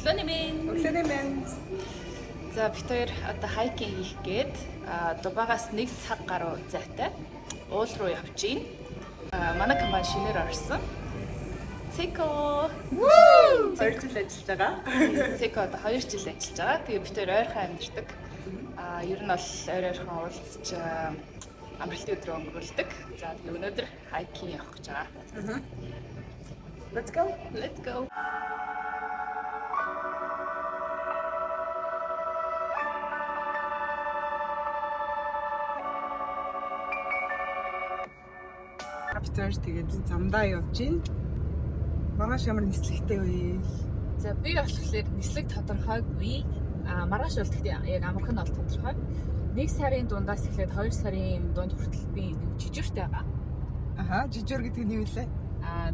Өглөөний минь. Өглөөний минь. За бид хоёр одоо хайкинг хийх гээд Дубайгаас 1 цаг гаруй зайтай уул руу явж гин. Манай компани шинээр орсон. Цеко. Вуу! 2 жил ажиллаж байгаа. Цеко одоо 2 жил ажиллаж байгаа. Тэгээ бид хоёр ойрхон амьдардаг. Ер нь бол ойрхон уулзч амралтын өдрөө өнгөрүүлдэг. За тэгээ өнөөдөр хайкинг явах гэж байгаа. Let's go. Let's go. After тэгээд замдаа явж гин. Маргааш ямар нислэгтэй вэ? За би болохоор нислэг тодорхойгүй. Маргааш бол гэхдээ яг амархан бол тодорхой. 1 сарын дундаас эхлээд 2 сарын дунд хүртэл би жижигтэй байгаа. Аха, жижигэр гэдэг нь юу вэ?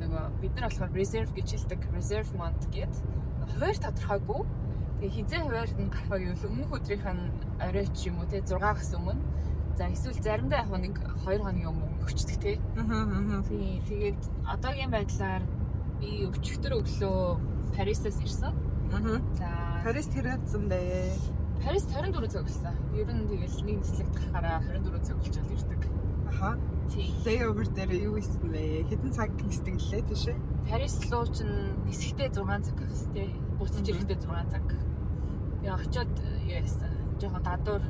Нөгөө бид нар болохоор reserve гэж хэлдэг. Reserve month гэд. Хуваар тодорхойгүй. Тэгээ хизээ хуваар нь гарах вэ гэвэл өмнөх өдрийнх нь орой ч юм уу те 6-аас өмнө. За эсвэл заримдаа яг 1-2 хоногийн өмнө өнгөрчдөг те. Тэгээд одоогийн байдлаар би өчигдөр өглөө Парисаас ирсэн. За Парис хэрэгцсэн бэ? Парис 24 цаг болсон. Ер нь тэгэл нэг нислэгт гарахаараа 24 цаг болчихвол ирдэг. Аха. Layover дээр юу хийсэн бэ? Хэдэн цаг нисдэг лээ тийш ээ? Парис руу ч нисэхдээ 6 цаг гэхстэй. Буцаж ирэхдээ 6 цаг. Тэгээ очиод юу яасан? Жохон гадуур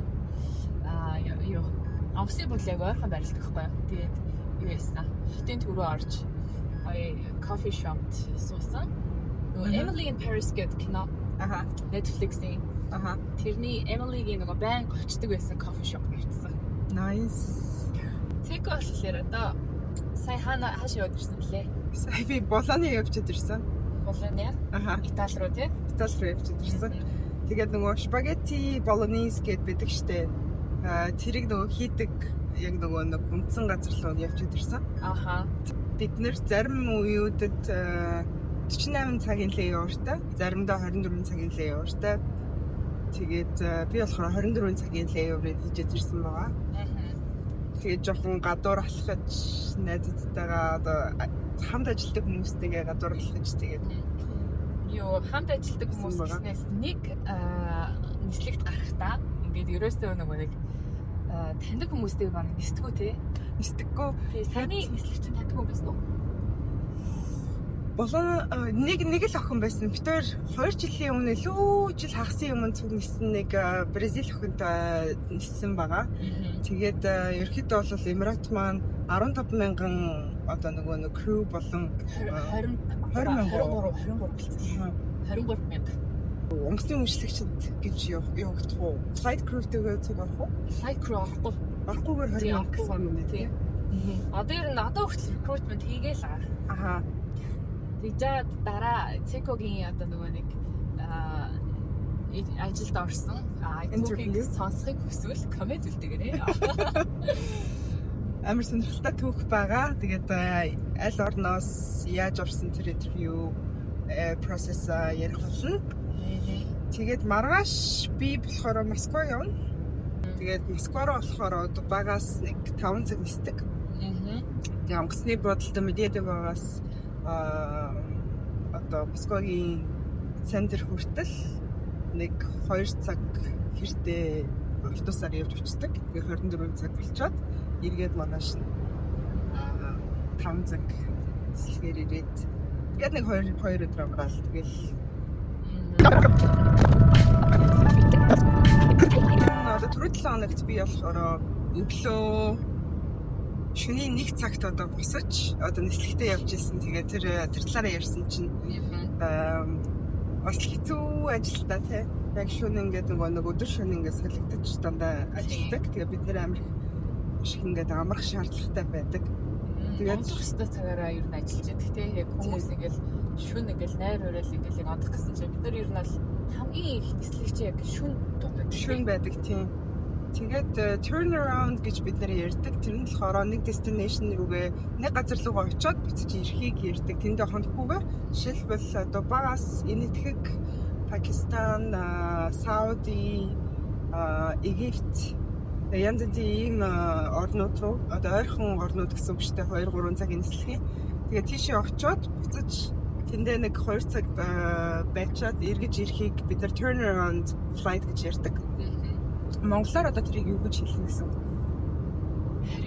юу авси бол яг ойрхон барилдаг байхгүй. Тэгээд юу яасан? Хотын төв рүү орж кофе шопт суусан. Нөгөө Emily in Paris гэдэг кино. Аха. Netflix-ийн. Аха. Тэрний Emily-гийн нөгөө байн очдөг байсан кофе шоп ирсэн. Nice. Цеко болохоор одоо сая хаашаа явж ирсэн блэ? Сая би Болоны явж ирсэн. Болоны? Аха. Итали руу тий? Итали руу явж ирсэн. Тэгээд нөгөө spaghetti bolognese гэд байдаг штэ. Тэрийг нөгөө хийдэг яг нөгөө нэг үндсэн газар руу явж ирсэн. Аха. Бид нэр зарим үеүүдэд 48 цагийн layover-тай, заримдаа 24 цагийн layover-тай. Тэгээд би болохоор 24 цагийн layover-ыг хийж ирсэн байгаа. Тэгээд жоохон гадуур алхаж найзтайгаа одоо хамт ажилладаг хүмүүстэйгээ гадуур алхаж тэгээд юу хамт ажилладаг хүмүүс гэснээс нэг нислэгт гарахдаа ингээд ерөөсөө нөгөө нэг таньдаг хүмүүстэй баг нисдэггүй те. Нисдэггүй. Саяны нислэгч таньдаг хүн байсан уу? Болон нэг л охин байсан. Бид 2 жилийн өмнө илүү жил хагасын өмнө цуг нисэн нэг Бразил охинтой нисэн байгаа. Тэгээд ерөөхдөө бол Эмират маань 15,000 одоо нөгөө нэг crew болон 23 болсон. 23,000. Онгоцны өмчлөгчд гэж явагдах уу? Flight crew-тэйгээ цуг орох уу? Flight crew орохгүй. Орохгүйгээр 20,000 гэсэн юм тийм. Одоо ер нь одоо хүртэл recruitment хийгээл байгаа. Аха. Тэгээд дараа Цекогийн одоо нөгөө нэг ажилд орсон. Интервьюг сонсохыг хүсвэл коммент үлдээгээрэй. Амар сонирхолтой түүх байгаа. Тэгээд аль орноос яаж орсон тэр интервью процесс ярих болно. Тэгээд маргааш би болохоор Москва явна. Тэгээд Москва руу болохоор Дубайгаас нэг 5 цаг нисдэг. Тэгээд онгоцны бодолтой мэдээд байгаас одоо Москвагийн центр хүртэл нэг 2 цаг хэртээ автобусаар явж очдог. Тэгээ 24 цаг болчоод эргээд маргааш нь 5 цаг нислэгээр ирээд тэгээд нэг 2 өдөр амраал тэгэл одоо түрүү 7 хоногт би болохоор өглөө шөнийн 1 цагт одоо босож одоо нислэгтээ явж ирсэн. Тэгээд тэр талаараа ярьсан чинь бас хэцүү ажилтаа тий. Яг шөнө ингээд нэг өдөр шөнө ингээд солигдож дандаа ажилладаг. Тэгээд бид нэр амар шиг ингээд амрах шаардлагатай байдаг. Тэгээд өстой цагаараа ер нь ажиллаж байдаг тий. Яг хүмүүс ингээд шөнө ингээд найр хураал ингээд яг одох гэсэн чинь бид нар ер нь бол хамгийн их нислэгч яг шөнө байдаг тий. Тэгээд turn around гэж бид нэр ярьдаг. Тэр нь болохоор нэг destination рүүгээ нэг газар руу очиод буцаж ирэхийг ярьдаг. Тэндээ хонохгүйгээр жишээлбэл Дубайгаас энэтхэг Пакистан, Сауди, Египт янз бүрийн орнууд руу одоо ойрхон орнууд гэсэн үг шүү дээ 2-3 цагийн нислэгээ. Тэгээд тийшээ очиод буцаж тэндээ нэг 2 цаг байчаад эргэж ирэхийг бид нар turnaround flight гэж ярьдаг. Монголоор одоо тэрийг юу гэж хэлэх гэсэн үг?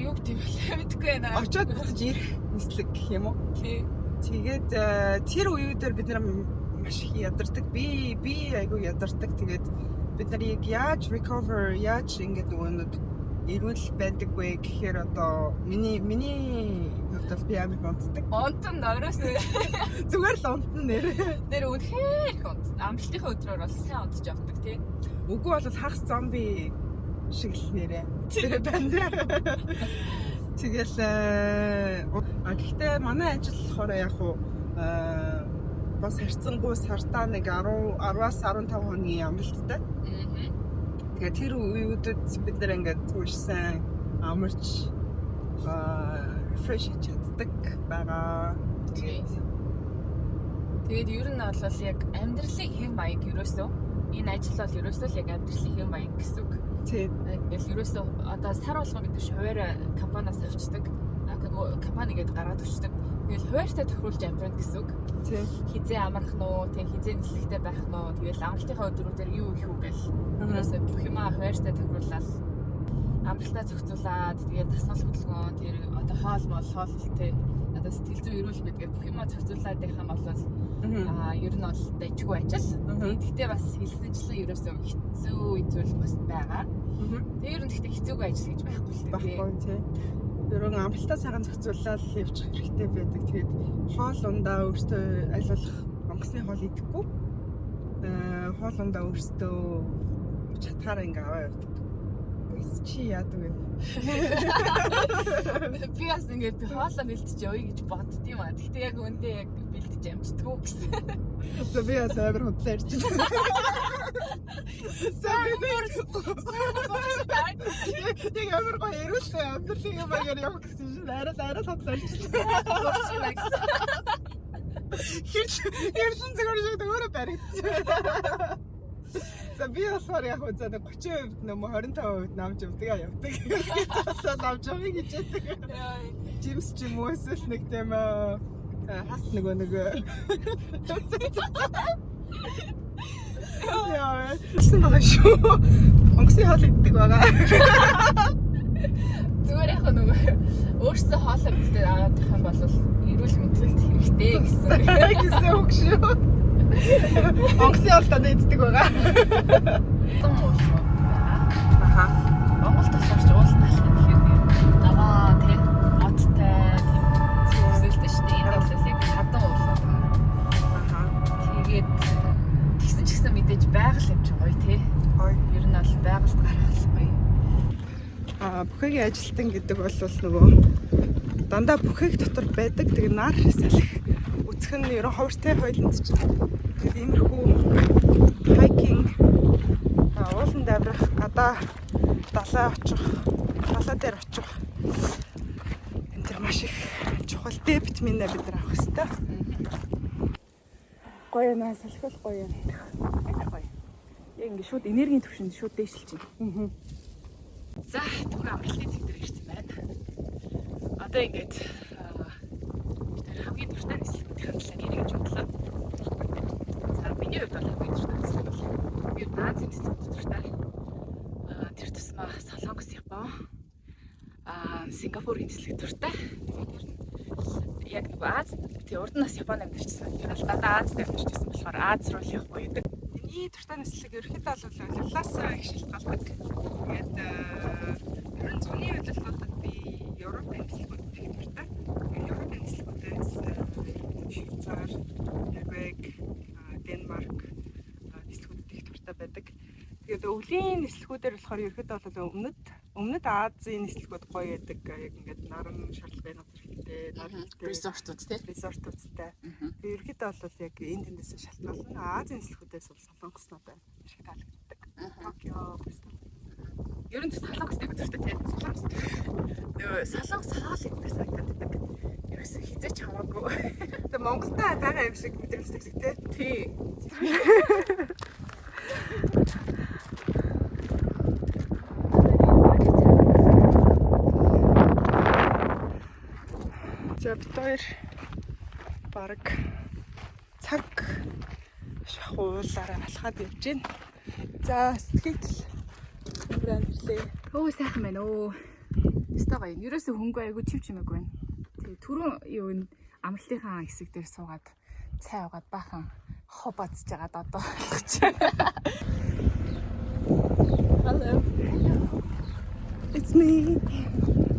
Юу гэдэг вэ? Мэдгүй байна. Очоод буцаж ирэх нислэг гэх юм уу? Тий. Тэгээд тэр үеүүдээр бид нар маш их ядардаг. Би айгүй ядардаг. Тэгээд бид нарыг яаж recover, яаж ингэж нөгөө эрүүл байдаг вэ гэхээр одоо миний хувьд би амар онцдаг. Онтон оройс Зүгээр л онтон нэр. нэр үнэхээр их онт. Амралтынхаа өдрөөр бол сайн онтож явдаг тий. Үгүй бол хагас зомби шиг л нэрээ. Тэр байна. Тэгэл гэхдээ манай ажил болохоор яг хуу бас харьцангуй сартаа нэг 10-аас 15 хоногийн амралттай. Тэгээд тэр үеүүдэд бид нар ингээд түүш сайн амарч refresh хийж чаддаг байгаа. Тэгээд ер нь бол яг амьдралын хэв маяг ерөөсөө энэ ажил бол ерөөсөө л яг амьдралын хэв маяг гэсэн үг. Тийм. Ингээл ерөөсөө одоо сар болгон гэдэг чинь хуваар компаниас авчдаг. Компани гээд гаргаад өчтдөг. Тэгэл хуваартай тохируулж амьдрах гэсэн үг. Тийм. Хизээ амрах нь уу, тэг хизээ нислэгтэй байх нь уу, тэгэл амралтынхаа өдрүүдээр юу их үү гэл. Ерөөсөө бүх юмаа хуваартай тохируулаад амралтаа зохицуулаад тэгээд тасгал хөдөлгөөн тэр одоо хоол тий одоо сэтгэл зүйн эрүүл гэдгээр бүх юмаа зохицуулаад байх юм бол ер нь бол дайггүй ажил. Тэгэхдээ бас хэлсэнчлэн ерөөсөө хэцүү зүйл бас байгаа. Тэгээ ер нь гэхдээ хэцүүгүй ажил гэж байхгүй л байхгүй тий. Ерөн амралтаа сайхан зохицуулаад явчих хэрэгтэй байдаг. Тэгээд хоол ундаа өөртөө аль болох онгоцны хоол идэхгүй. Хоол ундаа өөртөө чатгаараа ингээ аваа явдаг. Чи яадаг вэ? Би бас ингээд хоолоо бэлтэж явъя гэж бодд юм аа. Гэхдээ яг үндэ яг бэлтэж амжтдаггүй гэсэн. За би бас амар худлаа ирж байна. Яг амар гоё эрүүлээ амьдралын юм аягаар явах гэсэн чинь арай худлаа ирж байна. Хэрлэн зүгээр шиг өөрөө баригдсан. За би болохоор яг хөө за 30% нөм 25% намж явдаг. Бас намж явъя гэж яддаг. Жимс ч юм уу эсвэл нэг тийм хас нэг яа гэсэн байгаа шүү. Онгоцны хоол иддэг байгаа. Зүгээр яг нөгөө өөрсдөө хоолоо бэлдээд аваад их юм бол эрүүл мэндэлд хэрэгтэй гэсэн үг шүү. Онгоцны хоол тань иддэг байгаа. Аха. Монголд болохоор ч уулын алхах гэхээр даваа тий одтай зүйлтэй шүү дээ. Энэ бол яг хатан уулаа. Аха. Тэгээд тэгсэн ч гэсэн мэдээж байгаль юм чи гоё тий. Гоё. Ер нь бол байгальд гарах гоё. Бүхэгийн ажилтан гэдэг бол нөгөө дандаа бүхэг дотор байдаг. Тэгээ нар салхи үсэх нь ерөн ховртой хойлонд ч тэгээд иймэрхүү хайкинг уулан даврах гадаа далаа очих далаа дээр очих энэ төр маш их чухал Д витамин бид нар авах хэрэгтэй. Гоё наа салхи гоё юм. Амар гоё. Яг ингэ шууд энергийн төвшөнд шууд дээшилж байна. За түрүү амралтын цэг дээр ирсэн байна. Одоо ингээд тэр хамгийн дуртай нислэгүүдийн талаар ярих гэж бодлоо. За миний хувьд бол хамгийн дуртай нислэг бол би Азийн нислэгүүд дуртай. Тэр тусмаа Солонгос, Япон, Сингапурын нислэг дуртай. Яг нэг Аз тий урд нь бас Японд амьдарчсан. Тэр бол дандаа Азад амьдарчсан болохоор Аз руу л явах байдаг. Миний дуртай нислэг ерөөхдөө бол улаас их шалтгаалдаг. Тэгээд ерөн зуны үйлдэлтүүдэд би Европын нислэгүүд их дуртай. Европын нислэгүүдээс Швейцар, Норвег, Денмарк нислэгүүд их дуртай байдаг. Тэгээд өвлийн нислэгүүдээр болохоор ерөөхдөө бол өмнөд Азийн нислэгүүд гоё байдаг. Яг ингээд наран шаардлага хэрэгтэй, наран Resort-ууд тий. Resort-уудтай. Тэгээд ерөөхдөө бол яг энэ тэндээс шалтгаална. Азийн нислэгүүдээс бол Солонгос надад маш их таалагддаг. Токио гэсэн. Ер нь Солонгос нэг дуртай тий. Солонгос. Нөгөө Солонгос хоол идэх санагддаг. Ерөөсөө хизээч хамаагүй. Тэгээ Монголтай байгаа юм шиг мэдрэмжтэй тий. За бид хоёр баг уулаараа алхаад явж байна. За сэтгэл хөдлөлөө. Оо сайхан байна оо. Өстой гоё. Ерөөсөө хөнгөө айгу чимээгүй байна. Тэгээ түрүүн юу н амралтынхаа хэсэг дээр суугаад цай угаад баахан хоо бацж байгаад одоо алхаж байна. Hello. It's me.